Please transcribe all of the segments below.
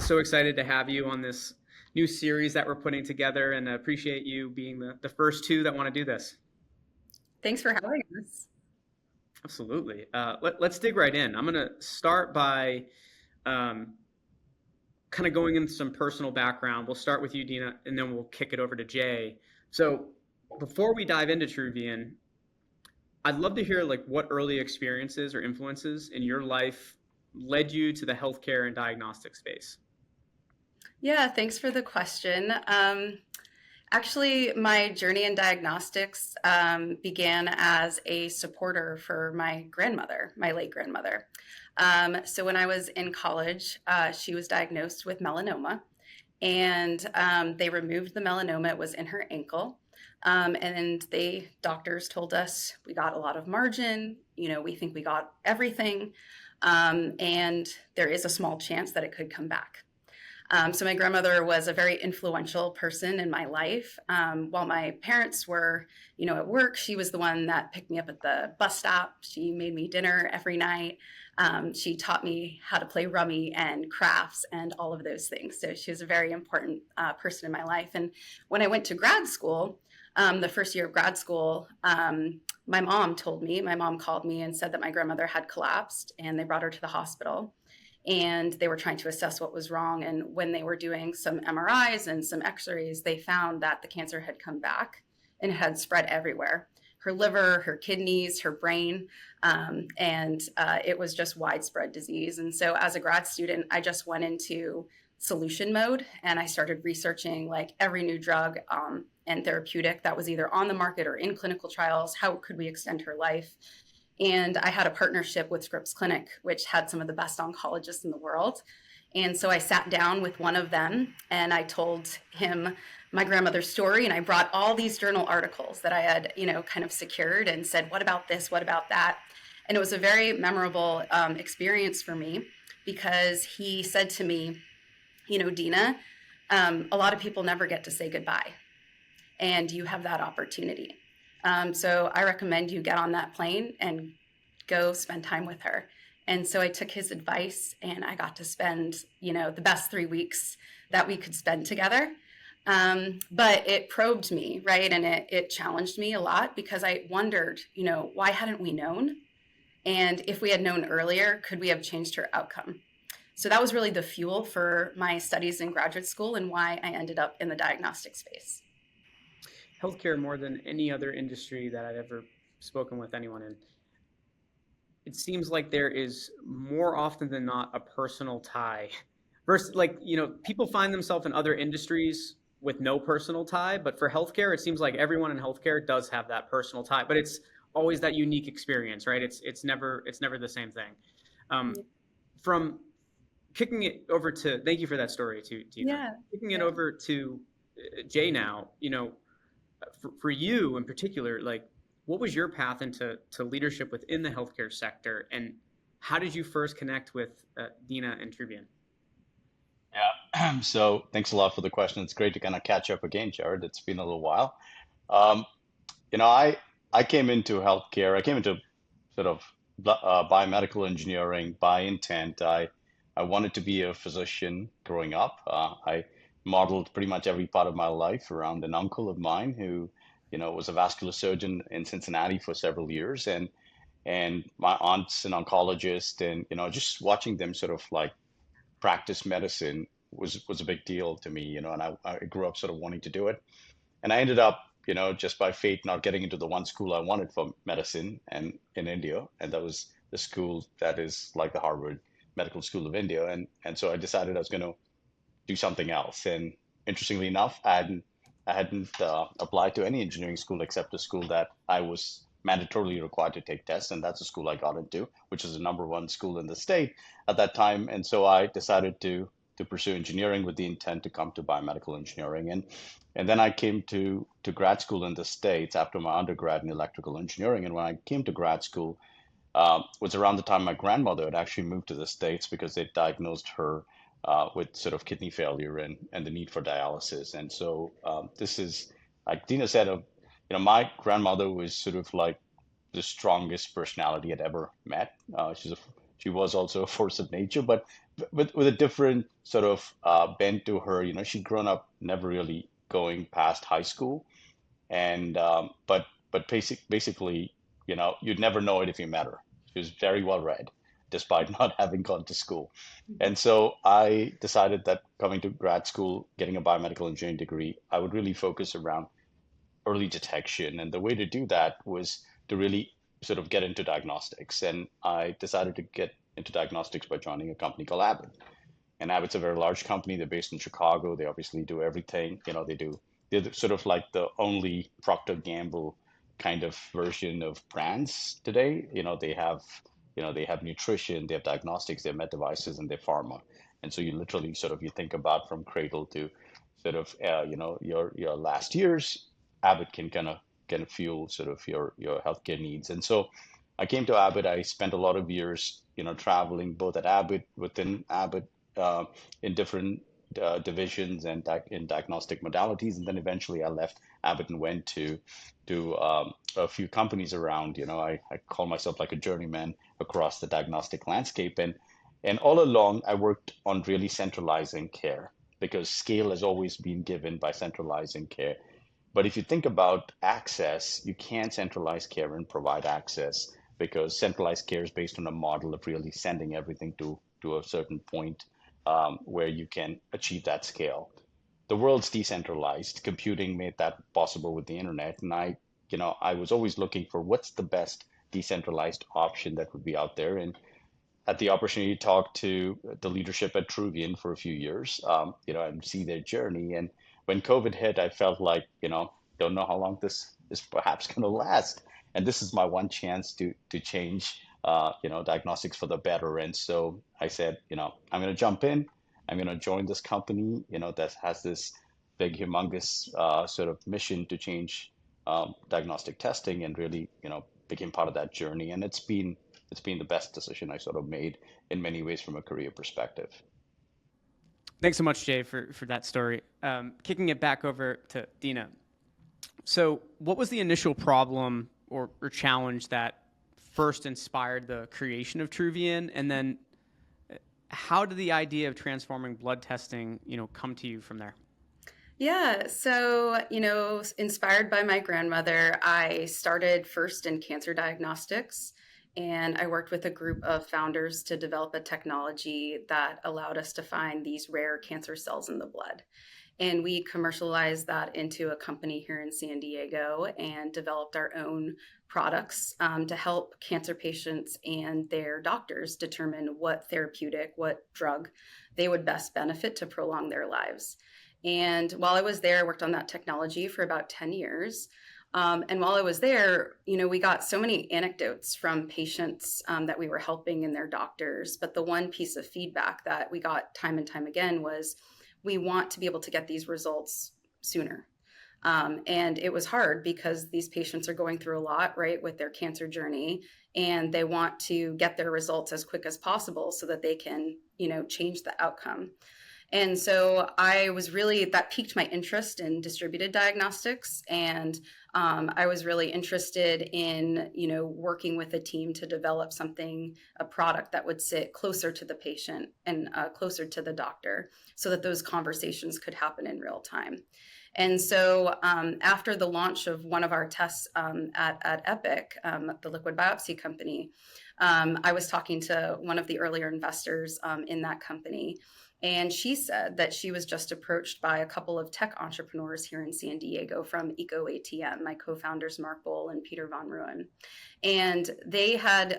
so excited to have you on this new series that we're putting together, and I appreciate you being the first two that want to do this. Thanks for having us. Absolutely. Let's dig right in. I'm going to start by um, kind of going into some personal background. We'll start with you, Dena, and then we'll kick it over to Jay. So before we dive into Truvian, I'd love to hear like what early experiences or influences in your life led you to the healthcare and diagnostic space. Yeah, thanks for the question. Actually, my journey in diagnostics began as a supporter for my grandmother, my late grandmother. So when I was in college, she was diagnosed with melanoma, and they removed the melanoma. It was in her ankle. And doctors told us we got a lot of margin. We think we got everything. And there is a small chance that it could come back. So my grandmother was a very influential person in my life. While my parents were, at work, she was the one that picked me up at the bus stop. She made me dinner every night. She taught me how to play rummy and crafts and all of those things. So she was a very important person in my life. And when I went to grad school, the first year of grad school, my mom called me and said that my grandmother had collapsed, and they brought her to the hospital. And they were trying to assess what was wrong. And when they were doing some MRIs and some x-rays, they found that the cancer had come back and had spread everywhere. Her liver, her kidneys, her brain, and it was just widespread disease. And so as a grad student, I just went into solution mode, and I started researching like every new drug and therapeutic that was either on the market or in clinical trials. How could we extend her life? And I had a partnership with Scripps Clinic, which had some of the best oncologists in the world. And so I sat down with one of them and I told him my grandmother's story. And I brought all these journal articles that I had, kind of secured, and said, what about this? What about that? And it was a very memorable experience for me, because he said to me, Dena, a lot of people never get to say goodbye, and you have that opportunity. So I recommend you get on that plane and go spend time with her. And so I took his advice, and I got to spend, the best 3 weeks that we could spend together. But it probed me, right? And it challenged me a lot, because I wondered, why hadn't we known? And if we had known earlier, could we have changed her outcome? So that was really the fuel for my studies in graduate school and why I ended up in the diagnostic space. Healthcare, more than any other industry that I've ever spoken with anyone in, it seems like there is more often than not a personal tie. Versus, like, people find themselves in other industries with no personal tie, but for healthcare, it seems like everyone in healthcare does have that personal tie, but it's always that unique experience, right? It's never the same thing. From kicking it over to, thank you for that story, to Tina. Yeah. Kicking it over to Jay now, for you in particular, like, what was your path into leadership within the healthcare sector, and how did you first connect with Dena and Truvian? Yeah. So thanks a lot for the question. It's great to kind of catch up again, Jared. It's been a little while. Um, you know, I I came into healthcare. I came into sort of biomedical engineering by intent. I wanted to be a physician growing up. I modeled pretty much every part of my life around an uncle of mine who, was a vascular surgeon in Cincinnati for several years, and my aunt's an oncologist, and just watching them sort of like practice medicine was a big deal to me, and I grew up sort of wanting to do it. And I ended up, just by fate, not getting into the one school I wanted for medicine and in India, and that was the school that is like the Harvard Medical School of India, and so I decided I was going to do something else. And interestingly enough, I hadn't applied to any engineering school except a school that I was mandatorily required to take tests, and that's the school I got into, which is the number one school in the state at that time. And so I decided to pursue engineering with the intent to come to biomedical engineering, and then I came to grad school in the States after my undergrad in electrical engineering. And when I came to grad school, was around the time my grandmother had actually moved to the States because they diagnosed her with sort of kidney failure and the need for dialysis. And so this is, like Dina said, my grandmother was sort of like the strongest personality I'd ever met. She's a she was also a force of nature, but with a different sort of bent to her. She'd grown up never really going past high school, and but basically, you'd never know it if you met her. She was very well read, despite not having gone to school. And so I decided that coming to grad school, getting a biomedical engineering degree, I would really focus around early detection. And the way to do that was to really sort of get into diagnostics. And I decided to get into diagnostics by joining a company called Abbott. And Abbott's a very large company. They're based in Chicago. They obviously do everything. They're sort of like the only Procter Gamble kind of version of brands today. They have nutrition, they have diagnostics, they have med devices, and they have pharma. And so you literally sort of, you think about from cradle to sort of, your last years, Abbott can kind of fuel sort of your healthcare needs. And so I came to Abbott. I spent a lot of years, traveling both at Abbott, within Abbott, uh, in different divisions and in diagnostic modalities. And then eventually I left Abbott and went to a few companies around. I call myself like a journeyman across the diagnostic landscape. And all along, I worked on really centralizing care because scale has always been given by centralizing care. But if you think about access, you can't centralize care and provide access because centralized care is based on a model of really sending everything to a certain point, where you can achieve that scale. The world's decentralized. Computing made that possible with the internet. And I was always looking for what's the best decentralized option that would be out there. And had the opportunity to talk to the leadership at Truvian for a few years, and see their journey. And when COVID hit, I felt like, don't know how long this is perhaps going to last. And this is my one chance to change, diagnostics for the better. And so I said, I'm going to jump in. I'm going to join this company, that has this big, humongous sort of mission to change diagnostic testing, and really, became part of that journey. And it's been the best decision I sort of made in many ways from a career perspective. Thanks so much, Jay, for that story. Kicking it back over to Dena. So, what was the initial problem or challenge that first inspired the creation of Truvian, and then how did the idea of transforming blood testing, come to you from there? Yeah, so, inspired by my grandmother, I started first in cancer diagnostics, and I worked with a group of founders to develop a technology that allowed us to find these rare cancer cells in the blood. And we commercialized that into a company here in San Diego and developed our own products to help cancer patients and their doctors determine what therapeutic, what drug they would best benefit to prolong their lives. And while I was there, I worked on that technology for about 10 years. And while I was there, we got so many anecdotes from patients that we were helping and their doctors. But the one piece of feedback that we got time and time again was, we want to be able to get these results sooner. And it was hard because these patients are going through a lot, right, with their cancer journey, and they want to get their results as quick as possible so that they can, change the outcome. And so that piqued my interest in distributed diagnostics. And I was really interested in, working with a team to develop a product that would sit closer to the patient and closer to the doctor so that those conversations could happen in real time. And so after the launch of one of our tests at Epic, the liquid biopsy company, I was talking to one of the earlier investors in that company. And she said that she was just approached by a couple of tech entrepreneurs here in San Diego from EcoATM, my co-founders, Mark Bohl and Peter Von Ruin. And they had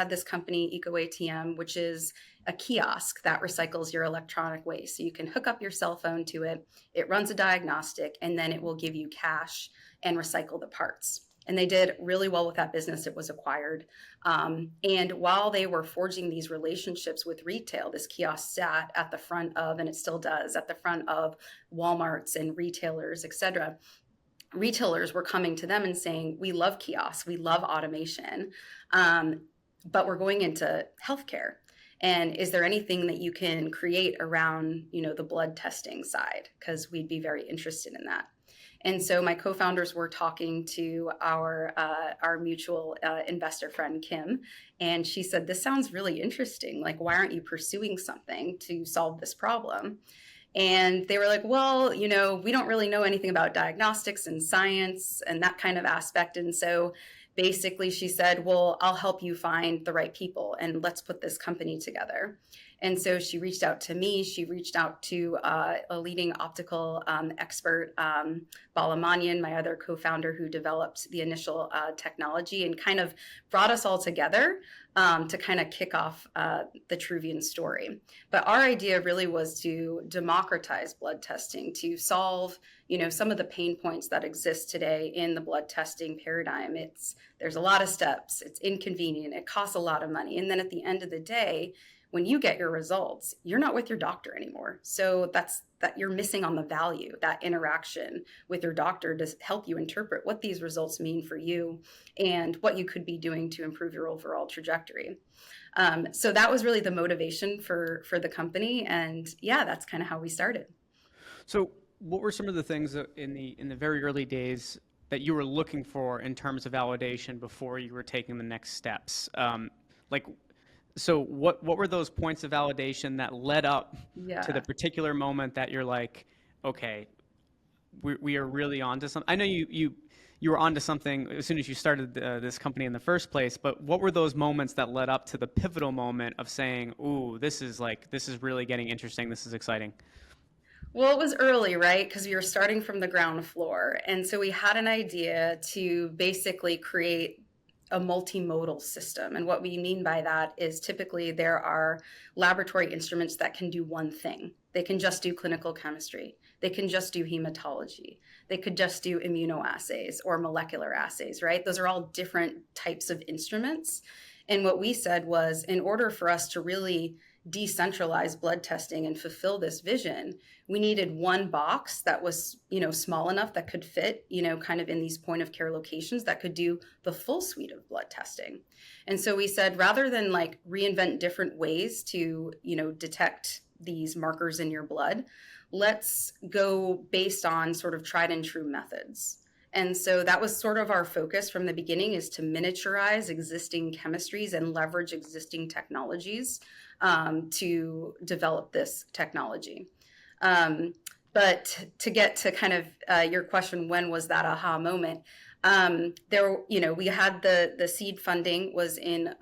this company, EcoATM, which is a kiosk that recycles your electronic waste. So you can hook up your cell phone to it, it runs a diagnostic, and then it will give you cash and recycle the parts. And they did really well with that business. It was acquired. And while they were forging these relationships with retail, this kiosk sat at the front of, and it still does, at the front of Walmarts and retailers, et cetera. Retailers were coming to them and saying, we love kiosks, we love automation, but we're going into healthcare. And is there anything that you can create around, the blood testing side? Because we'd be very interested in that. And so my co-founders were talking to our mutual investor friend, Kim, and she said, this sounds really interesting. Like, why aren't you pursuing something to solve this problem? And they were like, well, we don't really know anything about diagnostics and science and that kind of aspect. And so basically she said, well, I'll help you find the right people and let's put this company together. And so she reached out to me. She reached out to a leading optical expert, Bala Manyan, my other co-founder who developed the initial technology, and kind of brought us all together to kind of kick off the Truvian story. But our idea really was to democratize blood testing, to solve some of the pain points that exist today in the blood testing paradigm. There's a lot of steps, it's inconvenient, it costs a lot of money. And then at the end of the day, when you get your results, you're not with your doctor anymore. So that you're missing on the value, that interaction with your doctor to help you interpret what these results mean for you and what you could be doing to improve your overall trajectory. So that was really the motivation for the company. And yeah, that's kind of how we started. So what were some of the things in the very early days that you were looking for in terms of validation before you were taking the next steps? So what were those points of validation that led up to the particular moment that you're like, okay, we are really onto something? I know you were onto something as soon as you started this company in the first place, but what were those moments that led up to the pivotal moment of saying, ooh, this is really getting interesting, this is exciting? Well, it was early, right? Because we were starting from the ground floor. And so we had an idea to basically create a multimodal system. And what we mean by that is typically there are laboratory instruments that can do one thing. They can just do clinical chemistry. They can just do hematology. They could just do immunoassays or molecular assays, right? Those are all different types of instruments. And what we said was, in order for us to really decentralize blood testing and fulfill this vision, we needed one box that was, small enough that could fit, kind of in these point of care locations that could do the full suite of blood testing. And so we said, rather than like reinvent different ways to, detect these markers in your blood, let's go based on sort of tried and true methods. And so that was sort of our focus from the beginning, is to miniaturize existing chemistries and leverage existing technologies to develop this technology. But to get to kind of your question, when was that aha moment? We had the seed funding was in,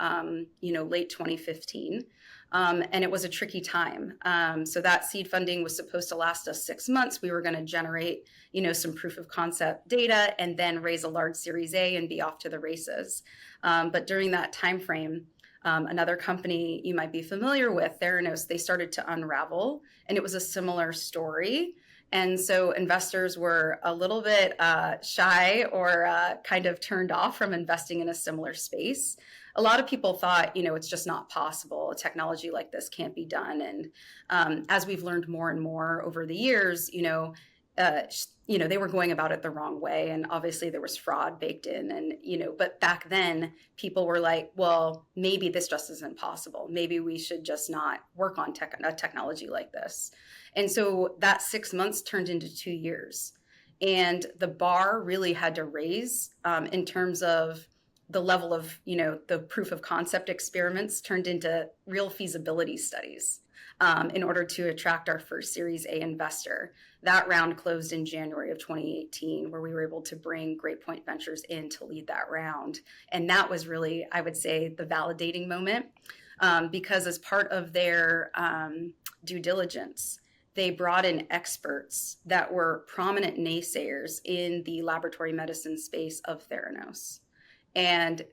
late 2015. And it was a tricky time. So that seed funding was supposed to last us 6 months. We were going to generate, some proof of concept data and then raise a large Series A and be off to the races. But during that time frame, another company you might be familiar with, Theranos, they started to unravel, and it was a similar story. And so investors were a little bit shy or kind of turned off from investing in a similar space. A lot of people thought, it's just not possible. A technology like this can't be done. And as we've learned more and more over the years, they were going about it the wrong way. And obviously there was fraud baked in. And, but back then people were like, well, maybe this just isn't possible. Maybe we should just not work on a technology like this. And so that 6 months turned into 2 years. And the bar really had to raise in terms of the level of, the proof of concept experiments turned into real feasibility studies in order to attract our first Series A investor. That round closed in January of 2018, where we were able to bring Great Point Ventures in to lead that round. And that was really, I would say, the validating moment because as part of their due diligence, they brought in experts that were prominent naysayers in the laboratory medicine space of Theranos. And,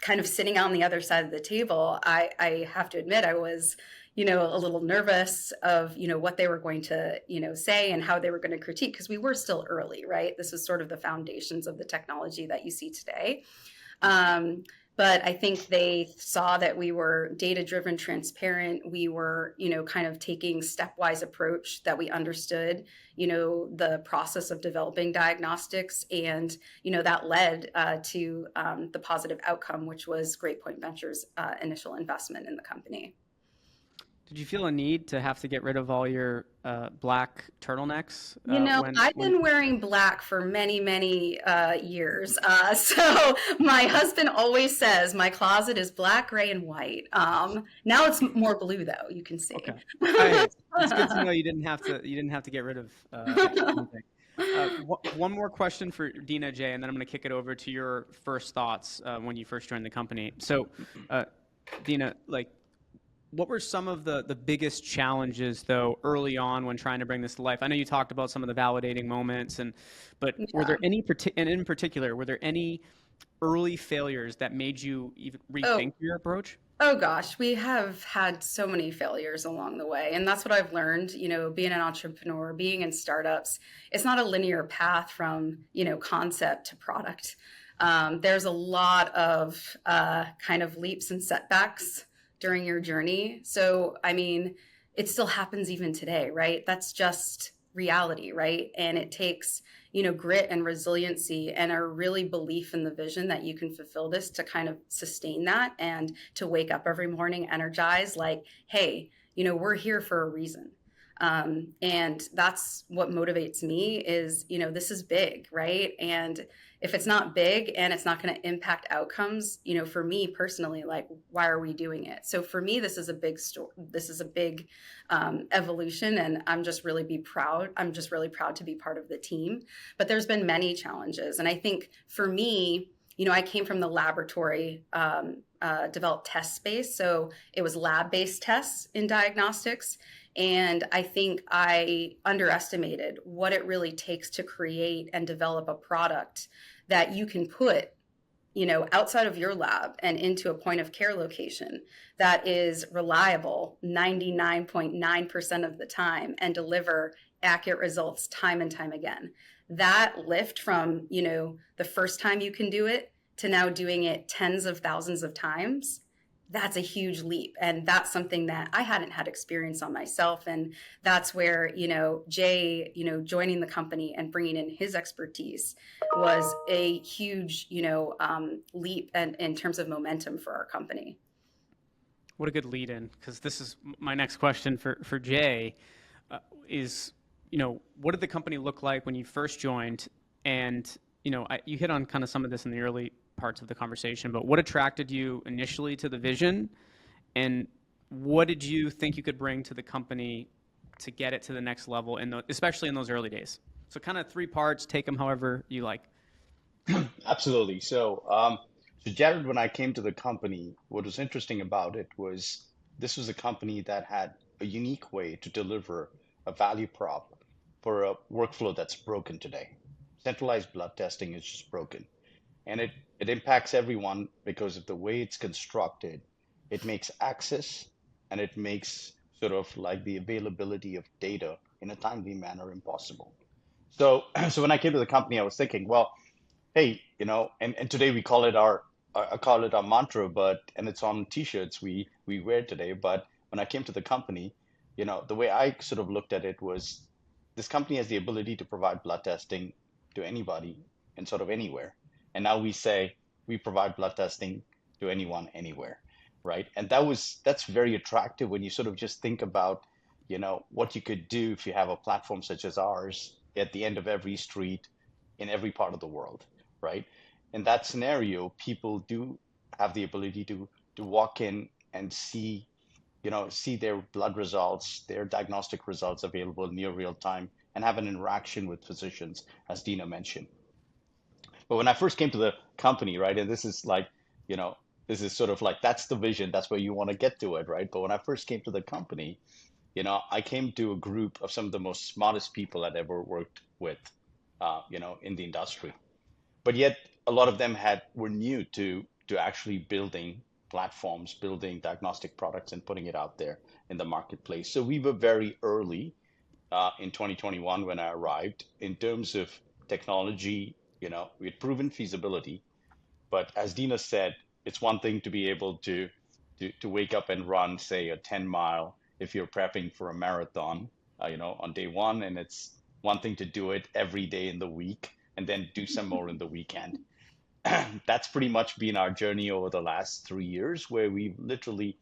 kind of sitting on the other side of the table, I have to admit I was, a little nervous of, what they were going to, say and how they were going to critique, because we were still early, right? This was sort of the foundations of the technology that you see today. But I think they saw that we were data-driven, transparent. We were, kind of taking stepwise approach, that we understood, the process of developing diagnostics. And, that led to the positive outcome, which was Great Point Ventures' initial investment in the company. Did you feel a need to have to get rid of all your black turtlenecks I've when? been wearing black for many, many years. So my husband always says my closet is black, gray, and white. Now it's more blue, though. You can Okay. see. Hey, it's good to know you didn't have to get rid of anything. One more question for Dena J, and then I'm going to kick it over to your first thoughts when you first joined the company. So, Dena, like, what were some of the biggest challenges though early on when trying to bring this to life? I know you talked about some of the validating moments, but were Yeah. there any and in particular, were there any early failures that made you even Oh, rethink your approach? oh gosh, we have had so many failures along the way. And that's what I've learned, being an entrepreneur, being in startups. It's not a linear path from, concept to product. There's a lot of kind of leaps and setbacks during your journey. So, I mean, it still happens even today, right? That's just reality, right? And it takes, grit and resiliency and a really belief in the vision that you can fulfill this to kind of sustain that and to wake up every morning energized, like, hey, we're here for a reason. And that's what motivates me is, this is big, right? And if it's not big and it's not going to impact outcomes, for me personally, like, why are we doing it? So for me, this is a big story. This is a big evolution, and I'm just really proud to be part of the team. But there's been many challenges, and I think for me, I came from the laboratory developed test space, so it was lab-based tests in diagnostics. And I think I underestimated what it really takes to create and develop a product that you can put, outside of your lab and into a point of care location that is reliable 99.9% of the time and deliver accurate results time and time again. That lift from, the first time you can do it to now doing it tens of thousands of times, that's a huge leap. And that's something that I hadn't had experience on myself. And that's where, Jay, joining the company and bringing in his expertise was a huge, leap and in terms of momentum for our company. What a good lead in, because this is my next question for Jay is, what did the company look like when you first joined? And, you hit on kind of some of this in the early parts of the conversation, but what attracted you initially to the vision, and what did you think you could bring to the company to get it to the next level, especially in those early days? So kind of three parts, take them however you like. Absolutely. So Jared, when I came to the company, what was interesting about it was this was a company that had a unique way to deliver a value prop for a workflow that's broken today. Centralized blood testing is just broken. And it impacts everyone because of the way it's constructed. It makes access and it makes sort of like the availability of data in a timely manner impossible. So, so when I came to the company, I was thinking, well, hey, and today we call it I call it our mantra, and it's on t-shirts we wear today. But when I came to the company, the way I sort of looked at it was this company has the ability to provide blood testing to anybody and sort of anywhere. And now we say we provide blood testing to anyone, anywhere, right? And that's very attractive when you sort of just think about, what you could do if you have a platform such as ours at the end of every street in every part of the world, right? In that scenario, people do have the ability to walk in and see their blood results, their diagnostic results available near real time, and have an interaction with physicians, as Dina mentioned. But when I first came to the company, right, and this is like, you know, this is sort of like that's the vision, that's where you want to get to it, right? But when I first came to the company, I came to a group of some of the most smartest people I'd ever worked with, in the industry. But yet, a lot of them were new to actually building platforms, building diagnostic products, and putting it out there in the marketplace. So we were very early in 2021 when I arrived in terms of technology. We had proven feasibility, but as Dina said, it's one thing to be able to wake up and run, say, a 10 mile if you're prepping for a marathon, on day one, and it's one thing to do it every day in the week and then do some more in the weekend. That's pretty much been our journey over the last 3 years, where we've literally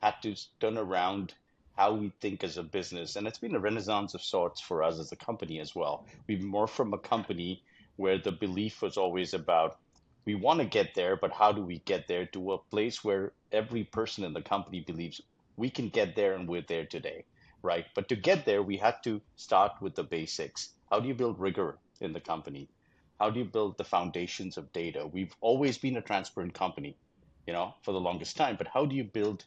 had to turn around how we think as a business. And it's been a renaissance of sorts for us as a company as well. We've morphed from a company where the belief was always about, we want to get there, but how do we get there, to a place where every person in the company believes we can get there and we're there today, right? But to get there, we had to start with the basics. How do you build rigor in the company? How do you build the foundations of data? We've always been a transparent company, for the longest time, but how do you build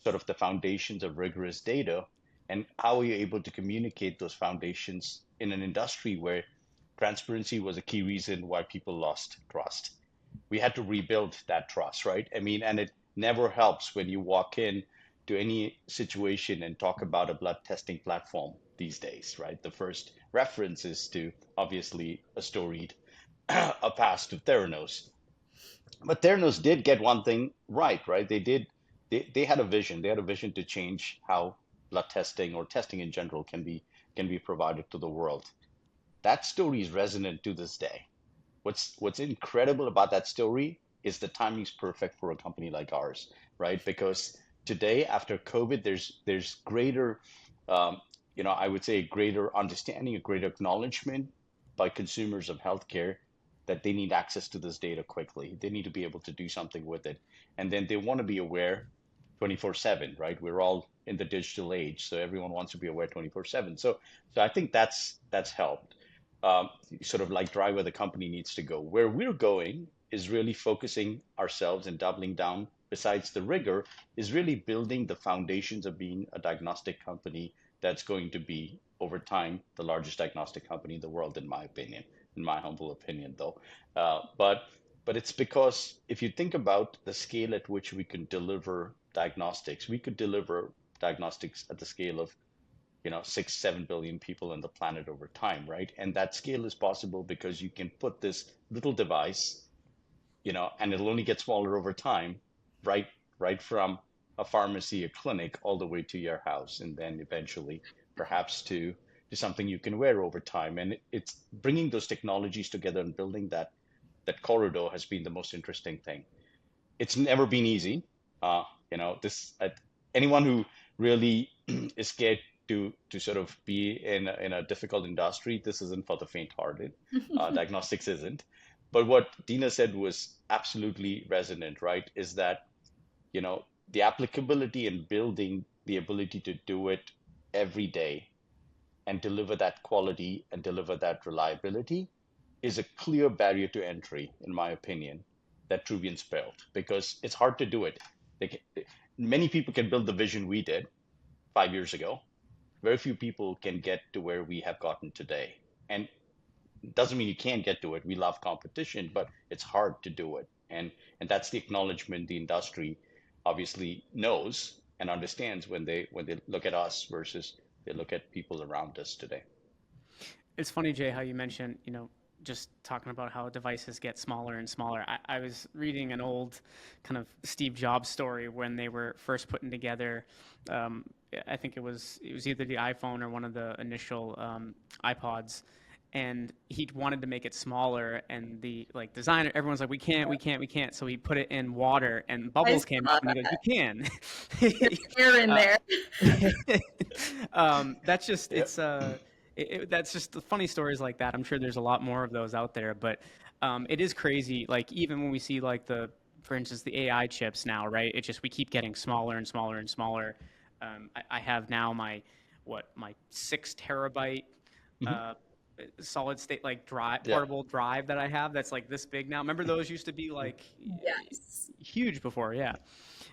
sort of the foundations of rigorous data, and how are you able to communicate those foundations in an industry where transparency was a key reason why people lost trust? We had to rebuild that trust, right? I mean, and it never helps when you walk in to any situation and talk about a blood testing platform these days, right? The first reference is to obviously a storied a past of Theranos. But Theranos did get one thing right, right? They had a vision. They had a vision to change how blood testing or testing in general can be provided to the world. That story is resonant to this day. What's incredible about that story is the timing is perfect for a company like ours, right? Because today, after COVID, there's greater, I would say, greater understanding, a greater acknowledgement by consumers of healthcare that they need access to this data quickly. They need to be able to do something with it, and then they want to be aware 24/7, right? We're all in the digital age, so everyone wants to be aware 24/7. So I think that's helped sort of like drive where the company needs to go. Where we're going is really focusing ourselves and doubling down, besides the rigor, is really building the foundations of being a diagnostic company that's going to be, over time, the largest diagnostic company in the world, in my opinion, in my humble opinion, though. But it's because if you think about the scale at which we can deliver diagnostics, we could deliver diagnostics at the scale of 6-7 billion people on the planet over time, right? And that scale is possible because you can put this little device, and it'll only get smaller over time, right from a pharmacy, a clinic, all the way to your house, and then eventually perhaps to something you can wear over time. And it's bringing those technologies together and building that corridor has been the most interesting thing. It's never been easy. This anyone who really is scared to sort of be in a difficult industry, this isn't for the faint-hearted. Diagnostics isn't. But what Dena said was absolutely resonant, right? Is that the applicability and building the ability to do it every day and deliver that quality and deliver that reliability is a clear barrier to entry, in my opinion, that Truvian's built, because it's hard to do it. Many people can build the vision we did 5 years ago. Very few people can get to where we have gotten today. And it doesn't mean you can't get to it. We love competition, but it's hard to do it. And that's the acknowledgement the industry obviously knows and understands when they look at us versus they look at people around us today. It's funny, Jay, how you mentioned, just talking about how devices get smaller and smaller. I was reading an old kind of Steve Jobs story when they were first putting together, I think it was either the iPhone or one of the initial iPods, and he wanted to make it smaller, and the designer, everyone's like, we can't. So he put it in water, and bubbles came out, and he goes, you can. There's air in there. That's just that's just the funny stories like that. I'm sure there's a lot more of those out there, but it is crazy. Like even when we see for instance, the AI chips now, right? It just, we keep getting smaller and smaller and smaller. I have now my 6 terabyte solid state portable drive that I have that's like this big now. Remember those used to be Yes. huge before, yeah.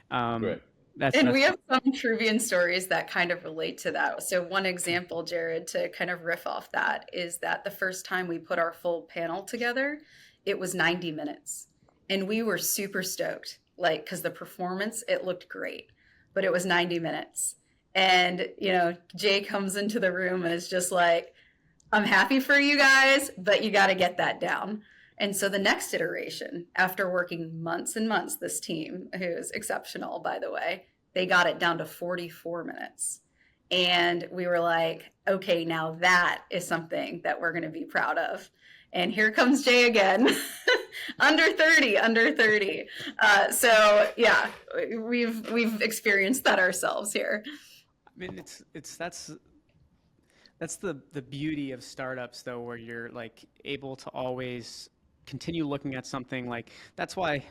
Right. We have some Truvian stories that kind of relate to that. So one example, Jared, to kind of riff off that, is that the first time we put our full panel together, it was 90 minutes. And we were super stoked, because the performance, it looked great, but it was 90 minutes. And, Jay comes into the room and is just like, I'm happy for you guys, but you got to get that down. And so the next iteration, after working months and months, this team, who is exceptional, by the way, they got it down to 44 minutes. And we were like, okay, now that is something that we're going to be proud of. And here comes Jay again, under 30. So yeah, we've experienced that ourselves here. mean, that's the beauty of startups though, where you're like able to always continue looking at something. Like that's why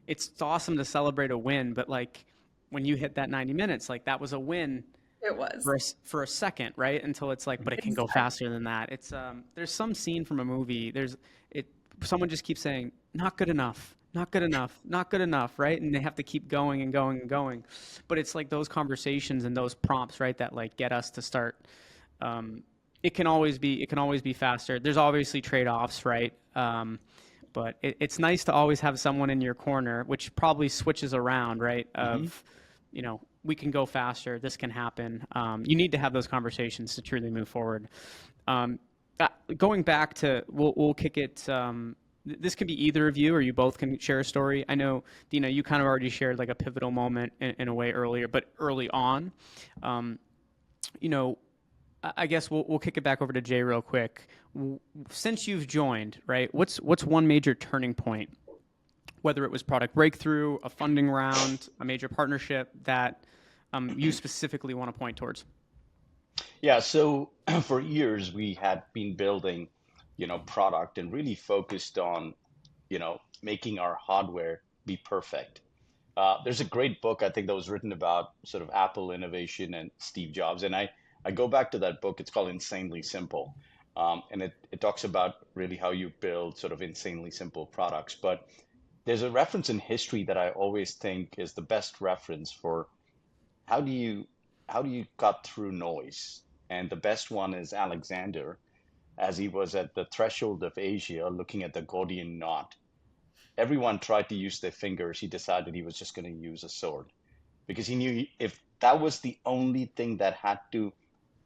it's awesome to celebrate a win, but like when you hit that 90 minutes, like that was a win It was. for for a second, right? Until it's like, but it can go Exactly. faster than that. It's there's some scene from a movie. It someone just keeps saying, not good enough, not good enough, not good enough, right? And they have to keep going and going and going. But it's like those conversations and those prompts, right, that like get us to start. Um, it can always be faster. There's obviously trade-offs, right? But it's nice to always have someone in your corner, which probably switches around, right? Hmm. Of, we can go faster. This can happen. You need to have those conversations to truly move forward. Um, Going back to, we'll kick it. This can be either of you, or you both can share a story. I know, Dina, you kind of already shared like a pivotal moment in a way earlier, but early on, um, you know, I guess we'll kick it back over to Jay real quick. Since you've joined, right? What's one major turning point, whether it was product breakthrough, a funding round, a major partnership that you specifically want to point towards? Yeah, so for years we had been building, product and really focused on, making our hardware be perfect. There's a great book I think that was written about sort of Apple innovation and Steve Jobs, and I go back to that book. It's called Insanely Simple, and it talks about really how you build sort of insanely simple products. But there's a reference in history that I always think is the best reference for how do you how do you cut through noise? And the best one is Alexander, as he was at the threshold of Asia looking at the Gordian knot. Everyone tried to use their fingers. He decided he was just going to use a sword because he knew if that was the only thing that had to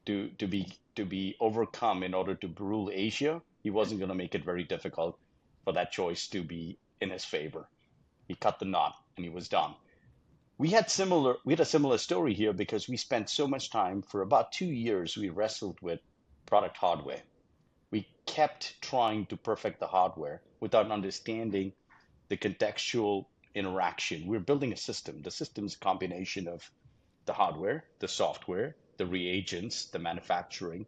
be overcome in order to rule Asia, he wasn't going to make it very difficult for that choice to be in his favor. He cut the knot and he was done. We had a similar story here because we spent so much time for about 2 years. We wrestled with product hardware. We kept trying to perfect the hardware without understanding the contextual interaction. We're building a system. The system's a combination of the hardware, the software, the reagents, the manufacturing,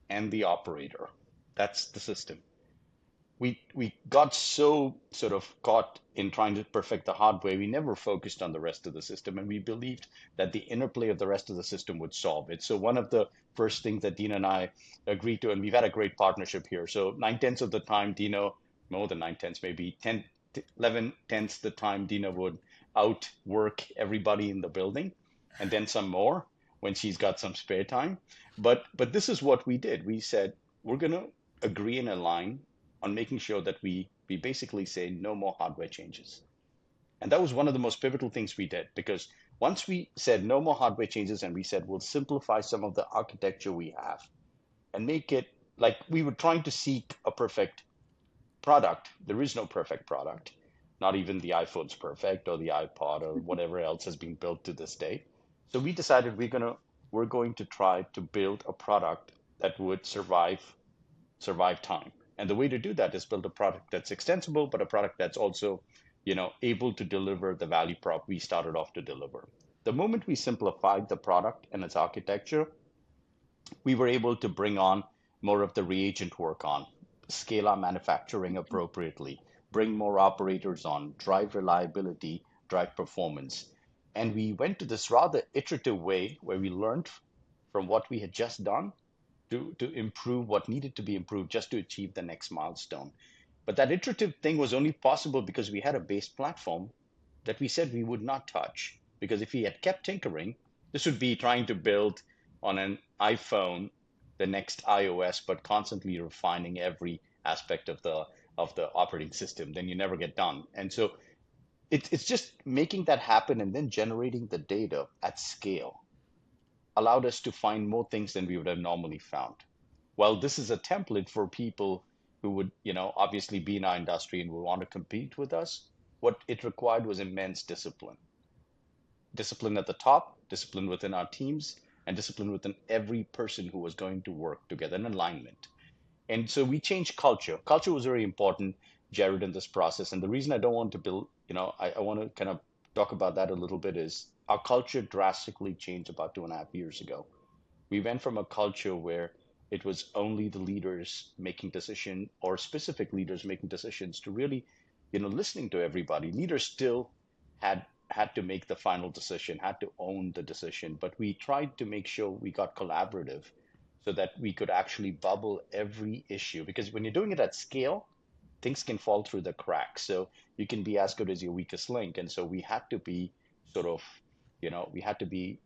and the operator. That's the system. We got so sort of caught in trying to perfect the hardware, we never focused on the rest of the system, and we believed that the interplay of the rest of the system would solve it. So one of the first things that Dina and I agreed to, and we've had a great partnership here. So 9/10 of the time, Dina, more than 9/10, maybe 10, 11/10 the time, Dina would outwork everybody in the building, and then some more when she's got some spare time. But this is what we did. We said we're gonna agree and align on making sure that we basically say no more hardware changes. And that was one of the most pivotal things we did because once we said no more hardware changes and we said we'll simplify some of the architecture we have and make it like we were trying to seek a perfect product. There is no perfect product. Not even the iPhone's perfect or the iPod or whatever else has been built to this day. So we decided we're going to try to build a product that would survive time. And the way to do that is build a product that's extensible, but a product that's also, able to deliver the value prop we started off to deliver. The moment we simplified the product and its architecture, we were able to bring on more of the reagent work on, scale our manufacturing appropriately, bring more operators on, drive reliability, drive performance. And we went to this rather iterative way where we learned from what we had just done to improve what needed to be improved just to achieve the next milestone. But that iterative thing was only possible because we had a base platform that we said we would not touch. Because if we had kept tinkering, this would be trying to build on an iPhone the next iOS, but constantly refining every aspect of the operating system. Then you never get done. And so it's just making that happen and then generating the data at scale allowed us to find more things than we would have normally found. Well, this is a template for people who would, obviously be in our industry and would want to compete with us. What it required was immense discipline. Discipline at the top, discipline within our teams, and discipline within every person who was going to work together in alignment. And so we changed culture. Culture was very important, Jared, in this process. And the reason I don't want to build, I want to kind of talk about that a little bit is our culture drastically changed about 2.5 years ago. We went from a culture where it was only the leaders making decision or specific leaders making decisions to really, listening to everybody. Leaders still had to make the final decision, had to own the decision, but we tried to make sure we got collaborative so that we could actually bubble every issue. Because when you're doing it at scale, things can fall through the cracks. So you can be as good as your weakest link. And so we had to be sort of, we had to be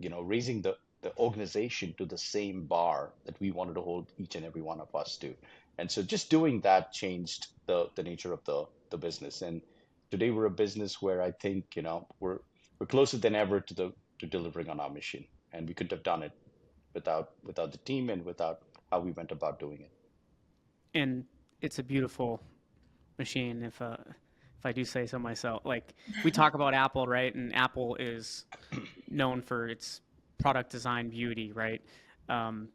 raising the organization to the same bar that we wanted to hold each and every one of us to. And so just doing that changed the nature of the business. And today we're a business where I think, we're closer than ever to delivering on our mission. And we couldn't have done it without the team and without how we went about doing it. And it's a beautiful machine, if I do say so myself. Like, we talk about Apple, right? And Apple is known for its product design beauty, right? Um,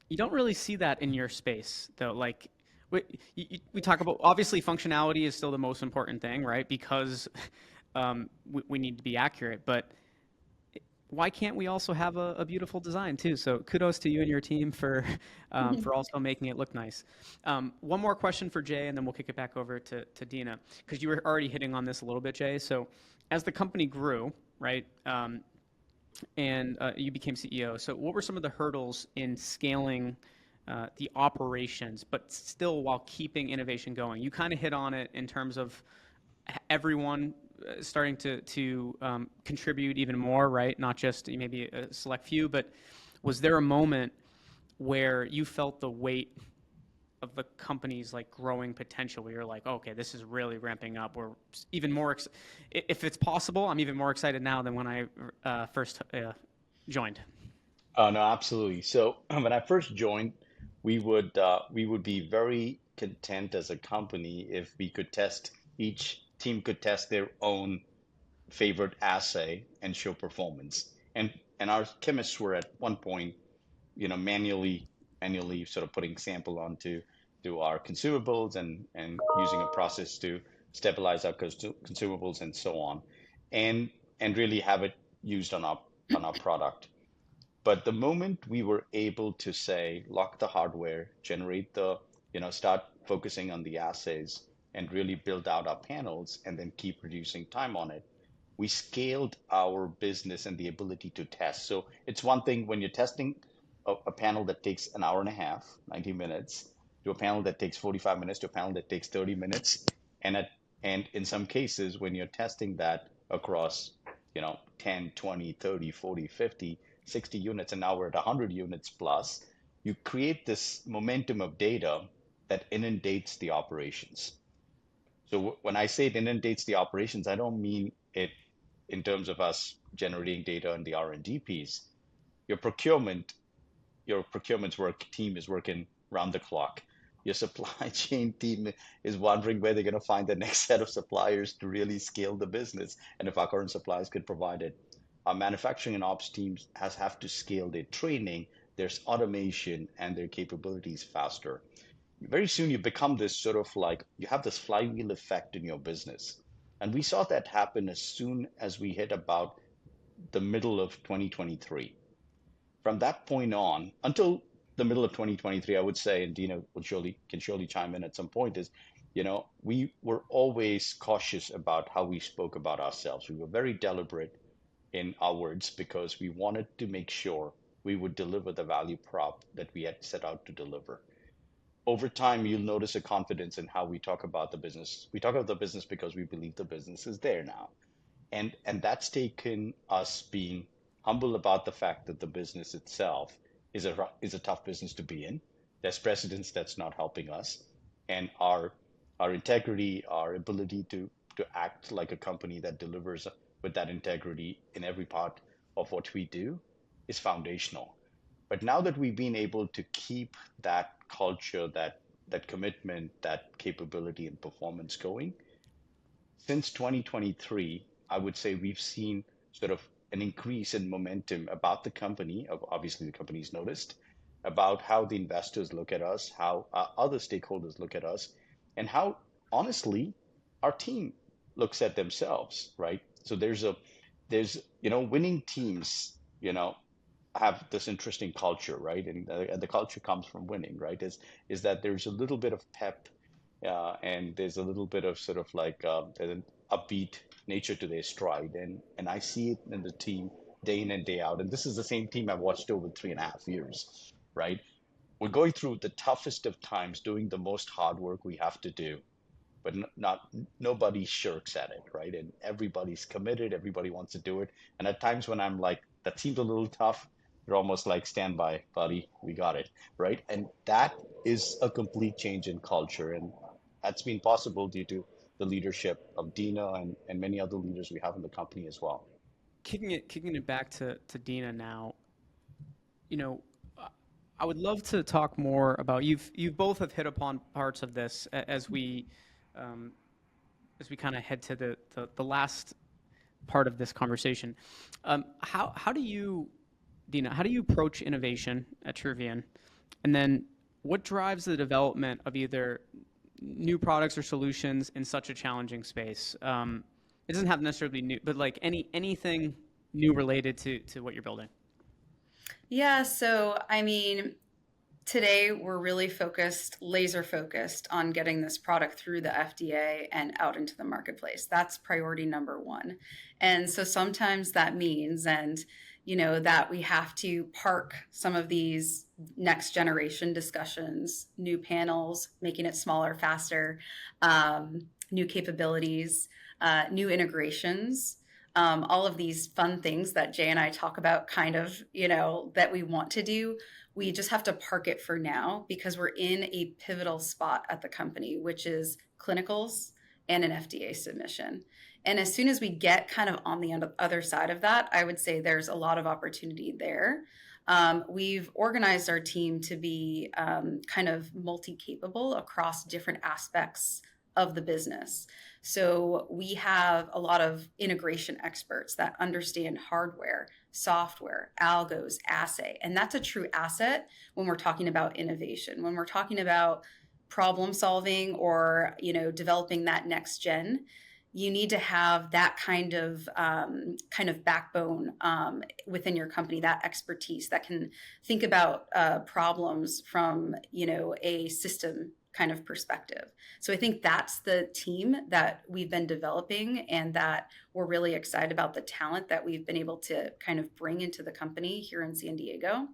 you don't really see that in your space, though. Like, we talk about, obviously functionality is still the most important thing, right? Because we need to be accurate, but why can't we also have a beautiful design too? So kudos to you and your team for also making it look nice. One more question for Jay, and then we'll kick it back over to Dena, because you were already hitting on this a little bit, Jay. So as the company grew, right, and you became CEO, so what were some of the hurdles in scaling the operations, but still while keeping innovation going? You kind of hit on it in terms of everyone starting to contribute even more, right? Not just maybe a select few, but was there a moment where you felt the weight of the company's like growing potential, where you're like, okay, this is really ramping up? Or even more, if it's possible, I'm even more excited now than when I first joined. Oh, no, absolutely. So when I first joined, we would be very content as a company if we could test each team could test their own favorite assay and show performance. And our chemists were at one point, manually sort of putting sample onto to our consumables and using a process to stabilize our consumables and so on, and really have it used on our product. But the moment we were able to say, lock the hardware, generate start focusing on the assays and really build out our panels and then keep reducing time on it, we scaled our business and the ability to test. So it's one thing when you're testing a panel that takes an hour and a half, 90 minutes, to a panel that takes 45 minutes, to a panel that takes 30 minutes. And in some cases, when you're testing that across, 10, 20, 30, 40, 50, 60 units, and now we're at 100 units plus, you create this momentum of data that inundates the operations. So when I say it inundates the operations, I don't mean it in terms of us generating data in the R&D piece. Your procurement, your procurement's work team is working round the clock. Your supply chain team is wondering where they're going to find the next set of suppliers to really scale the business, and if our current suppliers could provide it. Our manufacturing and ops teams have to scale their training, there's automation, and their capabilities faster. Very soon you become this sort of like you have this flywheel effect in your business. And we saw that happen as soon as we hit about the middle of 2023. From that point on, until the middle of 2023, I would say, and Dina can surely chime in at some point, is, we were always cautious about how we spoke about ourselves. We were very deliberate in our words because we wanted to make sure we would deliver the value prop that we had set out to deliver. Over time, you'll notice a confidence in how we talk about the business. We talk about the business because we believe the business is there now. And that's taken us being humble about the fact that the business itself is a tough business to be in. There's precedents that's not helping us, and our integrity, our ability to act like a company that delivers with that integrity in every part of what we do is foundational. But now that we've been able to keep that culture, that commitment, that capability and performance going, since 2023, I would say we've seen sort of an increase in momentum about the company. Obviously, the company's noticed about how the investors look at us, how other stakeholders look at us, and how honestly our team looks at themselves, right? So there's winning teams, have this interesting culture, right? And the culture comes from winning, right? Is that there's a little bit of pep, and there's a little bit of sort of like an upbeat nature to their stride, and I see it in the team day in and day out. And this is the same team I've watched over 3.5 years, right? We're going through the toughest of times, doing the most hard work we have to do, but not nobody shirks at it, right? And everybody's committed, everybody wants to do it. And at times when I'm like, that seems a little tough, they're almost like, stand by, buddy, we got it, right? And that is a complete change in culture, and that's been possible due to the leadership of Dena and many other leaders we have in the company as well. Kicking it back to Dena now, you know, I would love to talk more about you've both have hit upon parts of this um, as we kind of head to the last part of this conversation. How do you, Dena, how do you approach innovation at Truvian? And then what drives the development of either new products or solutions in such a challenging space? It doesn't have necessarily new, but like anything new related to what you're building. Yeah, so I mean, today we're really laser focused on getting this product through the FDA and out into the marketplace. That's priority number one. And so sometimes that means, that we have to park some of these next generation discussions, new panels, making it smaller, faster, new capabilities, new integrations. All of these fun things that Jay and I talk about that we want to do, we just have to park it for now because we're in a pivotal spot at the company, which is clinicals and an FDA submission. And as soon as we get kind of on the other side of that, I would say there's a lot of opportunity there. We've organized our team to be kind of multi-capable across different aspects of the business. So we have a lot of integration experts that understand hardware, software, algos, assay, and that's a true asset when we're talking about innovation. When we're talking about problem solving or developing that next gen, you need to have that kind of backbone within your company, that expertise that can think about problems from a system kind of perspective. So I think that's the team that we've been developing, and that we're really excited about the talent that we've been able to kind of bring into the company here in San Diego.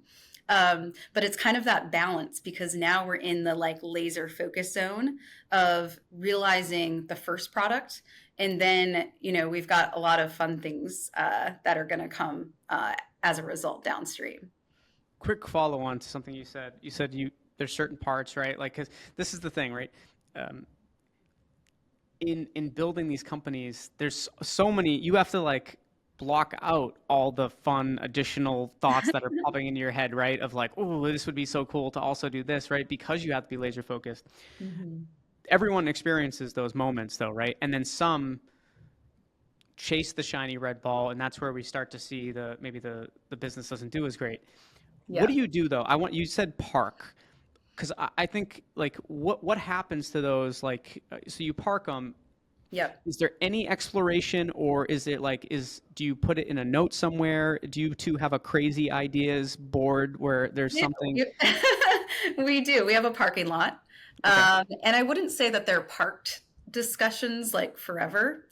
But it's kind of that balance, because now we're in the laser focus zone of realizing the first product. And then, we've got a lot of fun things that are going to come as a result downstream. Quick follow on to something you said. You said there's certain parts, right? Like, because this is the thing, right? In building these companies, there's so many. You have to block out all the fun additional thoughts that are popping into your head, right? Of oh, this would be so cool to also do this, right? Because you have to be laser focused. Mm-hmm. Everyone experiences those moments, though, right? And then some chase the shiny red ball, and that's where we start to see maybe the business doesn't do as great. Yeah. What do you do though? You said park. Because I think what happens to those so you park them. Yep. Is there any exploration, or is it do you put it in a note somewhere? Do you two have a crazy ideas board where there's something? We do. We have a parking lot, okay. And I wouldn't say that they're parked discussions forever.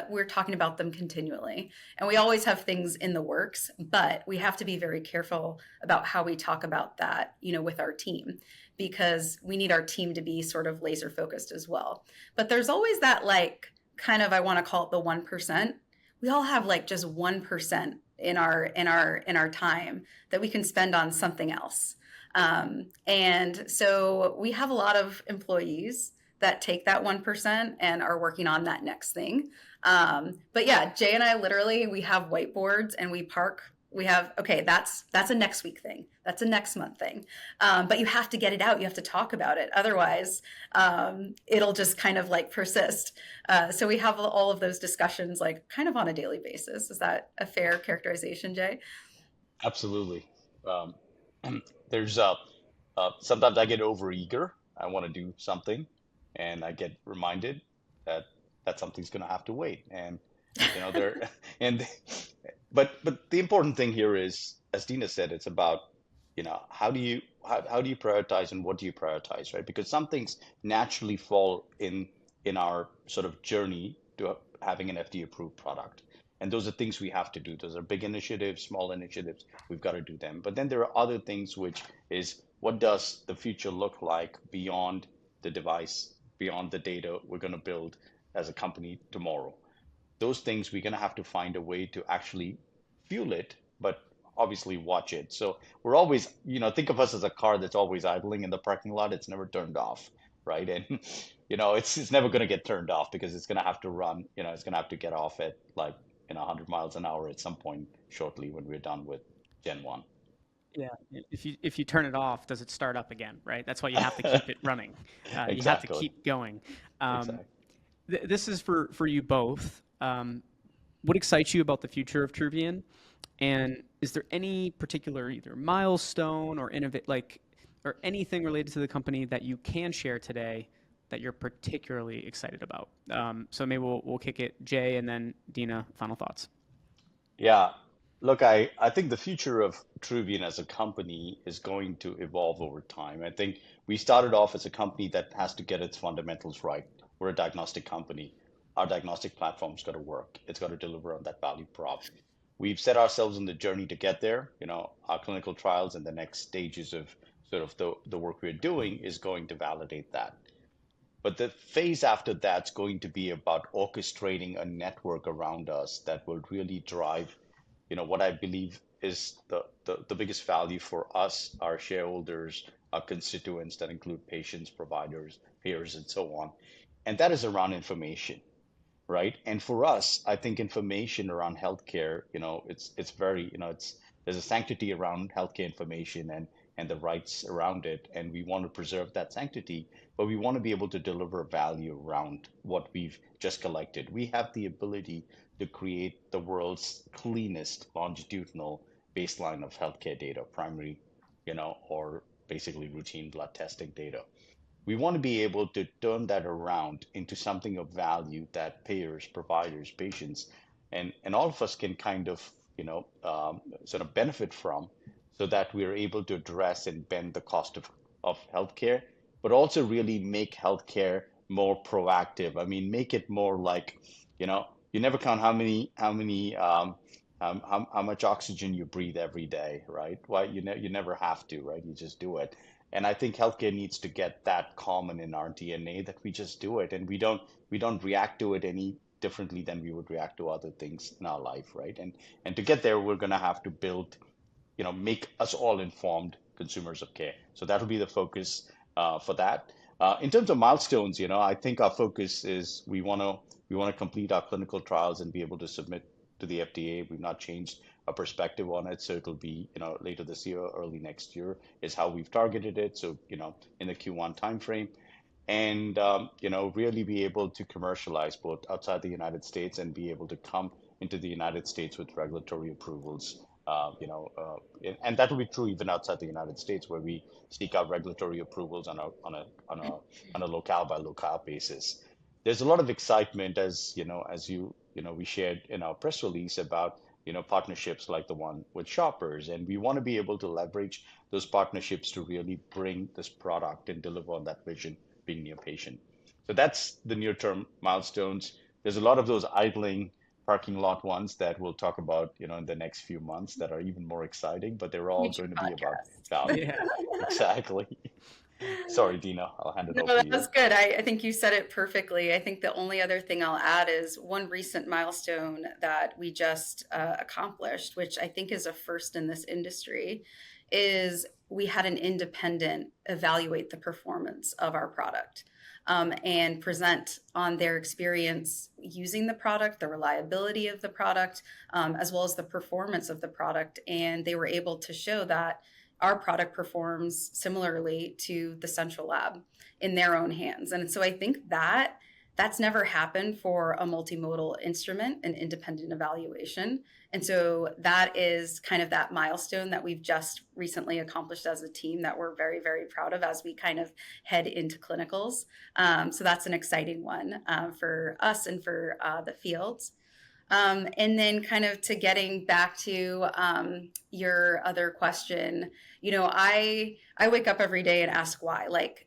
We're talking about them continually, and we always have things in the works, but we have to be very careful about how we talk about that, with our team, because we need our team to be sort of laser focused as well. But there's always that I want to call it the 1%. We all have just 1% in our time that we can spend on something else. And so we have a lot of employees that take that 1% and are working on that next thing. But yeah, Jay and I we have whiteboards, and we have, okay, that's a next week thing. That's a next month thing. But you have to get it out. You have to talk about it. Otherwise, it'll just kind of persist. So we have all of those discussions kind of on a daily basis. Is that a fair characterization, Jay? Absolutely. There's sometimes I get overeager. I want to do something, and I get reminded that that something's going to have to wait. And there and but the important thing here is, as Dina said, it's about how do you prioritize and what do you prioritize, right? Because some things naturally fall in our sort of journey to having an FDA approved product. And those are things we have to do. Those are big initiatives, small initiatives. We've got to do them. But then there are other things, which is, what does the future look like beyond the device, beyond the data we're going to build as a company tomorrow? Those things we're going to have to find a way to actually fuel it, but obviously watch it. So we're always, think of us as a car that's always idling in the parking lot. It's never turned off, right? And it's never going to get turned off, because it's going to have to run. It's going to have to get off at, like, 100 miles an hour at some point shortly when we're done with Gen 1. Yeah, if you turn it off, does it start up again, right? That's why you have to keep it running. Exactly. You have to keep going. Exactly. This is for you both. What excites you about the future of Truvian? And is there any particular either milestone or or anything related to the company that you can share today that you're particularly excited about? So maybe we'll kick it, Jay, and then Dina, final thoughts. Yeah. Look, I think the future of Truvian as a company is going to evolve over time. I think we started off as a company that has to get its fundamentals right. We're a diagnostic company. Our diagnostic platform's got to work. It's got to deliver on that value prop. We've set ourselves on the journey to get there. Our clinical trials and the next stages of sort of the work we're doing is going to validate that. But the phase after that's going to be about orchestrating a network around us that will really drive, what I believe is the biggest value for us, our shareholders, our constituents, that include patients, providers, payers, and so on. And that is around information, right? And for us, I think information around healthcare, it's very, there's a sanctity around healthcare information and the rights around it, and we want to preserve that sanctity, but we want to be able to deliver value around what we've just collected. We have the ability to create the world's cleanest longitudinal baseline of healthcare data, primary, or basically routine blood testing data. We want to be able to turn that around into something of value that payers, providers, patients, and all of us can kind of, sort of benefit from, so that we're able to address and bend the cost of healthcare, but also really make healthcare more proactive. I mean, make it more like, you never count how much oxygen you breathe every day, right? Why you never have to, right? You just do it. And I think healthcare needs to get that common in our DNA, that we just do it, and we don't react to it any differently than we would react to other things in our life, right? And to get there, we're going to have to build, make us all informed consumers of care. So that'll be the focus for that. In terms of milestones, I think our focus is we want to complete our clinical trials and be able to submit to the FDA. We've not changed our perspective on it, so it'll be later this year, early next year is how we've targeted it. So in the Q1 timeframe, and really be able to commercialize both outside the United States and be able to come into the United States with regulatory approvals. And that will be true even outside the United States, where we seek out regulatory approvals on a locale by locale basis. There's a lot of excitement, as we shared in our press release about partnerships like the one with Shoppers, and we want to be able to leverage those partnerships to really bring this product and deliver on that vision, being near patient. So that's the near-term milestones. There's a lot of those idling parking lot ones that we'll talk about, in the next few months, that are even more exciting, but they're all going to be about value. Yeah. Exactly. Sorry, Dina, I'll hand it over No, to that you. was good. I think you said it perfectly. I think the only other thing I'll add is one recent milestone that we just accomplished, which I think is a first in this industry, is we had an independent evaluate the performance of our product and present on their experience using the product, the reliability of the product, as well as the performance of the product. And they were able to show that our product performs similarly to the central lab in their own hands. And so I think that That's never happened for a multimodal instrument and independent evaluation. And so that is kind of that milestone that we've just recently accomplished as a team that we're very, very proud of as we kind of head into clinicals. So that's an exciting one for us and for the fields. And then kind of to getting back to your other question, I wake up every day and ask why, like,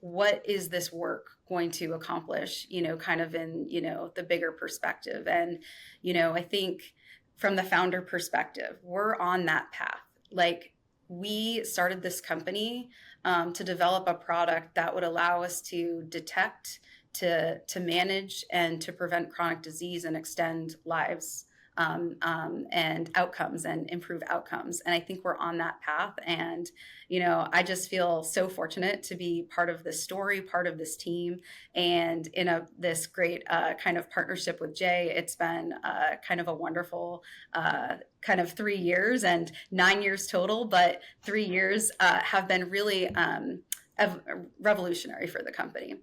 what is this work going to accomplish, kind of in, the bigger perspective. And, I think from the founder perspective, we're on that path. Like, we started this company to develop a product that would allow us to detect, to manage, and to prevent chronic disease and extend lives and outcomes and improve outcomes. And I think we're on that path. And, I just feel so fortunate to be part of this story, part of this team, and in this great kind of partnership with Jay. It's been kind of a wonderful kind of 3 years and 9 years total, but 3 years have been really revolutionary for the company.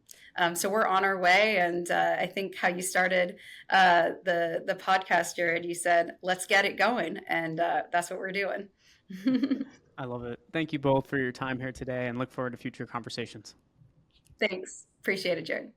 So we're on our way. And I think how you started the podcast, Jared, you said, let's get it going. And that's what we're doing. I love it. Thank you both for your time here today and look forward to future conversations. Thanks. Appreciate it, Jared.